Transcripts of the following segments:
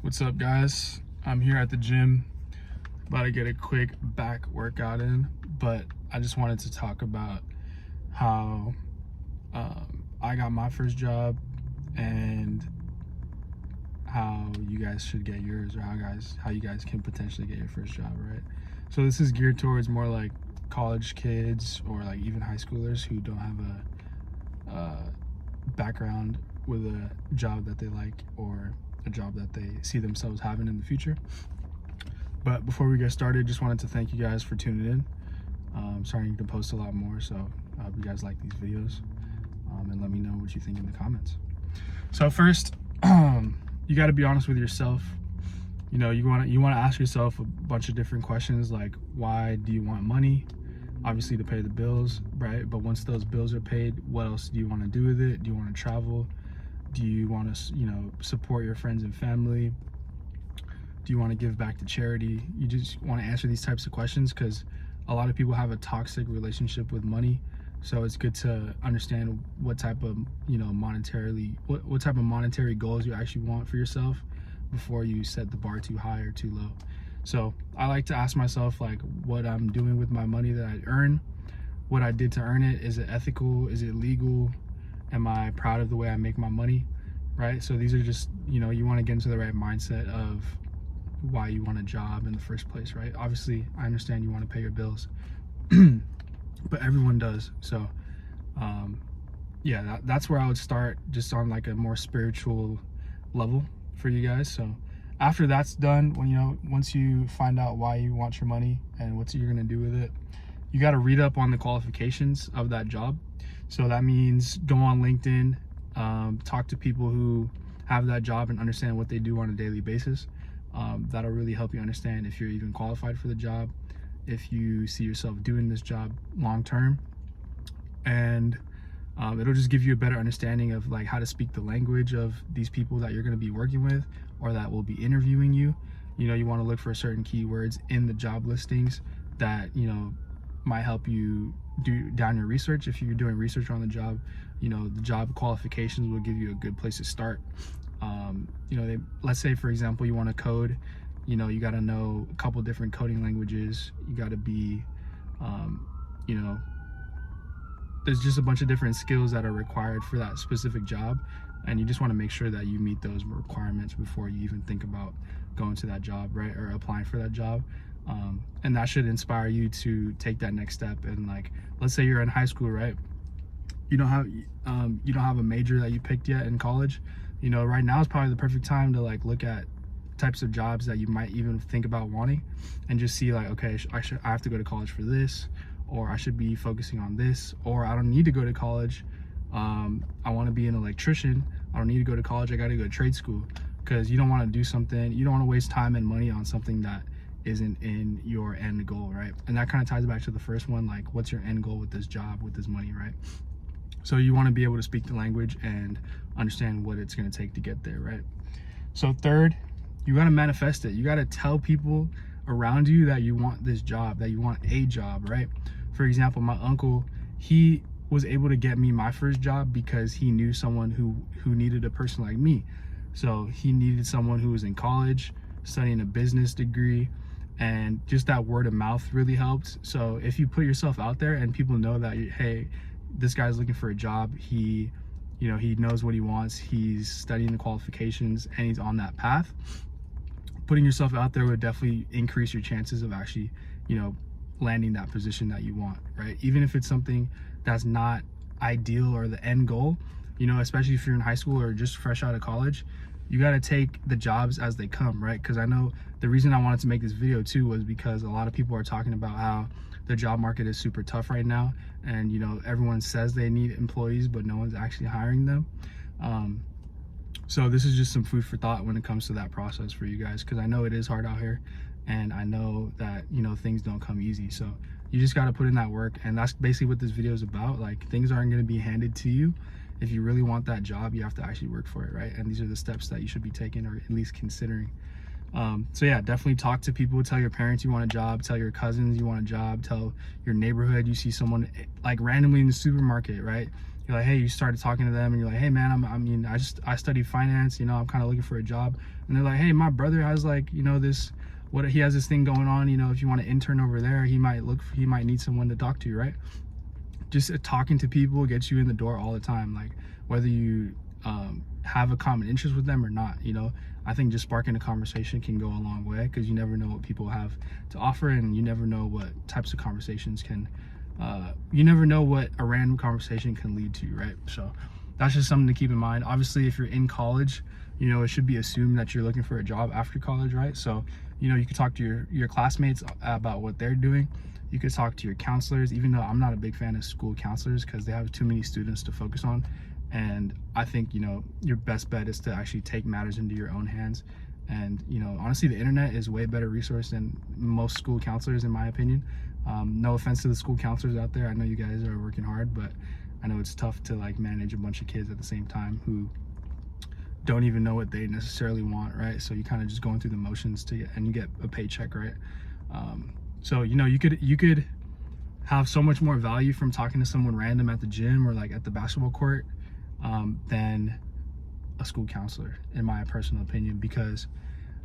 What's up, guys? I'm here at the gym, about to get a quick back workout in, but I just wanted to talk about how I got my first job and how you guys should get yours, or how you guys can potentially get your first job, right? So this is geared towards more like college kids or like even high schoolers who don't have a background with a job that they like or a job that they see themselves having in the future. But before we get started, just wanted to thank you guys for tuning in. I'm starting to post a lot more, so I hope you guys like these videos, and let me know what you think in the comments. So first, you got to be honest with yourself. You know, you want to ask yourself a bunch of different questions, like why do you want money? Obviously to pay the bills, right? But once those bills are paid, what else do you want to do with it? Do you want to travel? Do you want to, support your friends and family? Do you want to give back to charity? You just want to answer these types of questions because a lot of people have a toxic relationship with money. So it's good to understand what type of, what type of monetary goals you actually want for yourself before you set the bar too high or too low. So I like to ask myself, like, what I'm doing with my money that I earn, what I did to earn it. Is it ethical? Is it legal? Am I proud of the way I make my money, right? So these are just, you want to get into the right mindset of why you want a job in the first place, right? Obviously, I understand you want to pay your bills, but everyone does. So, yeah, that's where I would start, just on like a more spiritual level for you guys. So after that's done, once you find out why you want your money and what you're gonna do with it, you got to read up on the qualifications of that job. So that means go on LinkedIn, talk to people who have that job and understand what they do on a daily basis. That'll really help you understand if you're even qualified for the job, if you see yourself doing this job long term, and it'll just give you a better understanding of like how to speak the language of these people that you're going to be working with or that will be interviewing you. You want to look for certain keywords in the job listings that might help you do down your research. If you're doing research on the job, the job qualifications will give you a good place to start. Let's say, for example, you want to code. You got to know a couple different coding languages. You got to be, there's just a bunch of different skills that are required for that specific job, and you just want to make sure that you meet those requirements before you even think about going to that job, right, or applying for that job. And that should inspire you to take that next step. And like, let's say you're in high school, right? You don't have a major that you picked yet in college. Right now is probably the perfect time to like look at types of jobs that you might even think about wanting, and just see like, okay, I have to go to college for this, or I should be focusing on this, or I don't need to go to college. I want to be an electrician. I don't need to go to college. I got to go to trade school, because you don't want to do something. You don't want to waste time and money on something that isn't in your end goal, right? And that kind of ties back to the first one, like what's your end goal with this job, with this money, right? So you want to be able to speak the language and understand what it's going to take to get there, right? So third, you got to manifest it. You got to tell people around you that you want this job, that you want a job, right? For example, my uncle, he was able to get me my first job because he knew someone who needed a person like me. So he needed someone who was in college studying a business degree, and just that word of mouth really helped. So if you put yourself out there and people know that, hey, this guy's looking for a job, he knows what he wants, he's studying the qualifications, and he's on that path, putting yourself out there would definitely increase your chances of actually, landing that position that you want, right? Even if it's something that's not ideal or the end goal, especially if you're in high school or just fresh out of college, you got to take the jobs as they come, right? Because I know the reason I wanted to make this video too was because a lot of people are talking about how the job market is super tough right now, and everyone says they need employees, but no one's actually hiring them. So this is just some food for thought when it comes to that process for you guys, because I know it is hard out here, and I know that things don't come easy. So you just got to put in that work, and that's basically what this video is about. Like, things aren't going to be handed to you. If you really want that job, you have to actually work for it, right? And these are the steps that you should be taking, or at least considering. So yeah, definitely talk to people. Tell your parents you want a job. Tell your cousins you want a job. Tell your neighborhood you see someone like randomly in the supermarket, right? you're like, hey, you started talking to them and you're like, hey man, I study finance, you know, I'm kind of looking for a job. And they're like, hey, my brother has like, you know, he has this thing going on, you know, if you want to intern over there, he might need someone to talk to, right? Just talking to people gets you in the door all the time, like whether you have a common interest with them or not, you know. I think just sparking a conversation can go a long way, because you never know what people have to offer, and you never know what types of conversations you never know what a random conversation can lead to, right? So that's just something to keep in mind. Obviously, if you're in college, you know, it should be assumed that you're looking for a job after college, right? So, you know, you could talk to your classmates about what they're doing. You could talk to your counselors, even though I'm not a big fan of school counselors because they have too many students to focus on. And I think, you know, your best bet is to actually take matters into your own hands. And, you know, honestly, the internet is a way better resource than most school counselors, in my opinion. No offense to the school counselors out there. I know you guys are working hard, but I know it's tough to like manage a bunch of kids at the same time who don't even know what they necessarily want, right? So you kind of just going through the motions and you get a paycheck, right? So, you know, you could have so much more value from talking to someone random at the gym or like at the basketball court than a school counselor, in my personal opinion, because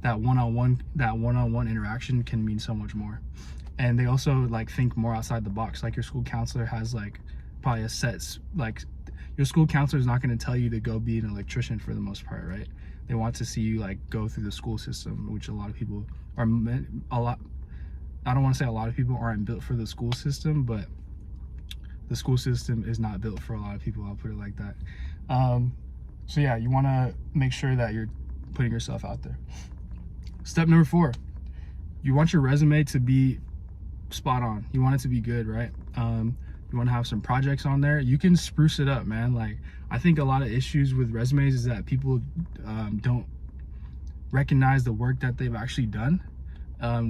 that one-on-one interaction can mean so much more. And they also like think more outside the box. Like your school counselor has like probably your school counselor is not going to tell you to go be an electrician for the most part, right? They want to see you like go through the school system, which a lot of people are I don't want to say a lot of people aren't built for the school system, but the school system is not built for a lot of people, I'll put it like that. So yeah, you want to make sure that you're putting yourself out there. Step number 4, you want your resume to be spot on. You want it to be good, right? You want to have some projects on there. You can spruce it up, man. Like, I think a lot of issues with resumes is that people don't recognize the work that they've actually done,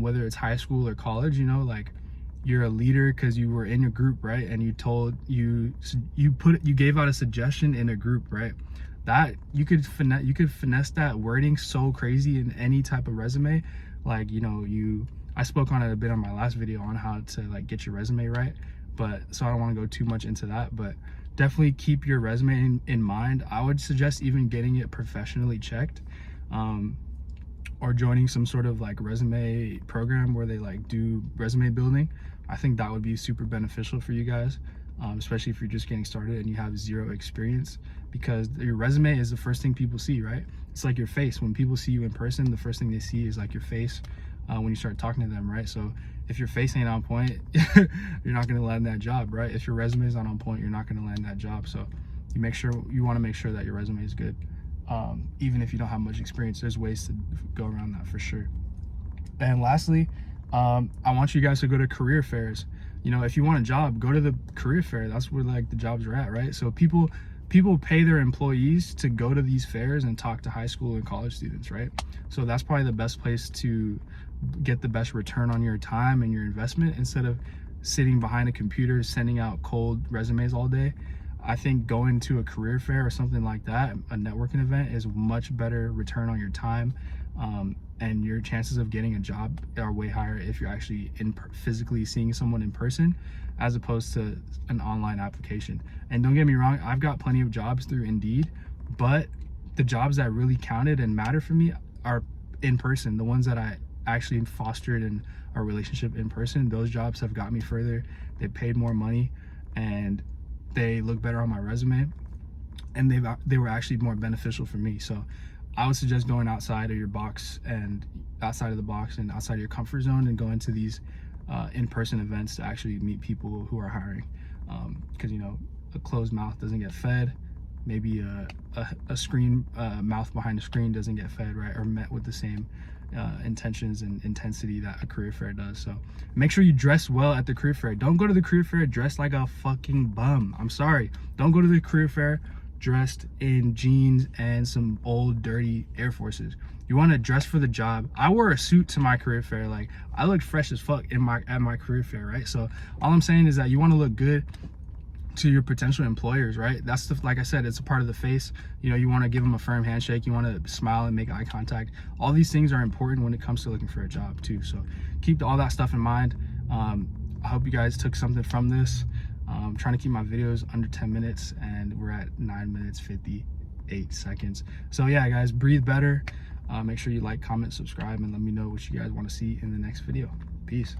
whether it's high school or college. You know, like, you're a leader because you were in a group, right? And you gave out a suggestion in a group, right? That you could finesse that wording so crazy in any type of resume. Like, you know, I spoke on it a bit on my last video on how to like get your resume right, but so I don't want to go too much into that, but definitely keep your resume in mind. I would suggest even getting it professionally checked, or joining some sort of like resume program where they like do resume building. I think that would be super beneficial for you guys, especially if you're just getting started and you have zero experience, because your resume is the first thing people see, right? It's like your face. When people see you in person, the first thing they see is like your face when you start talking to them, right? So if your face ain't on point, you're not going to land that job, right? If your resume is not on point, you're not going to land that job. So you want to make sure that your resume is good. Even if you don't have much experience, there's ways to go around that for sure. And lastly, I want you guys to go to career fairs. You know, if you want a job, go to the career fair. That's where like the jobs are at, right? So people pay their employees to go to these fairs and talk to high school and college students, right? So that's probably the best place to get the best return on your time and your investment, instead of sitting behind a computer sending out cold resumes all day. I think going to a career fair or something like that, a networking event, is much better return on your time, and your chances of getting a job are way higher if you're actually physically seeing someone in person, as opposed to an online application. And don't get me wrong, I've got plenty of jobs through Indeed, but the jobs that really counted and matter for me are in person. The ones that I actually fostered in a relationship in person, those jobs have got me further. They paid more money and they look better on my resume, and they were actually more beneficial for me. So I would suggest going outside of your box and outside of the box and outside of your comfort zone, and going to these in-person events to actually meet people who are hiring, because you know, a closed mouth doesn't get fed. Maybe a screen mouth behind a screen doesn't get fed, right, or met with the same intentions and intensity that a career fair does. So make sure you dress well at the career fair. Don't go to the career fair dressed like a fucking bum. I'm sorry. Don't go to the career fair dressed in jeans and some old dirty Air Forces. You want to dress for the job. I wore a suit to my career fair. Like, I looked fresh as fuck at my career fair, right? So all I'm saying is that you want to look good to your potential employers, right? That's like I said, it's a part of the face. You know, you want to give them a firm handshake, you want to smile and make eye contact. All these things are important when it comes to looking for a job too. So keep all that stuff in mind. I hope you guys took something from this. Trying to keep my videos under 10 minutes, and we're at 9 minutes 58 seconds. So yeah, guys, breathe better. Make sure you like, comment, subscribe, and let me know what you guys want to see in the next video. Peace.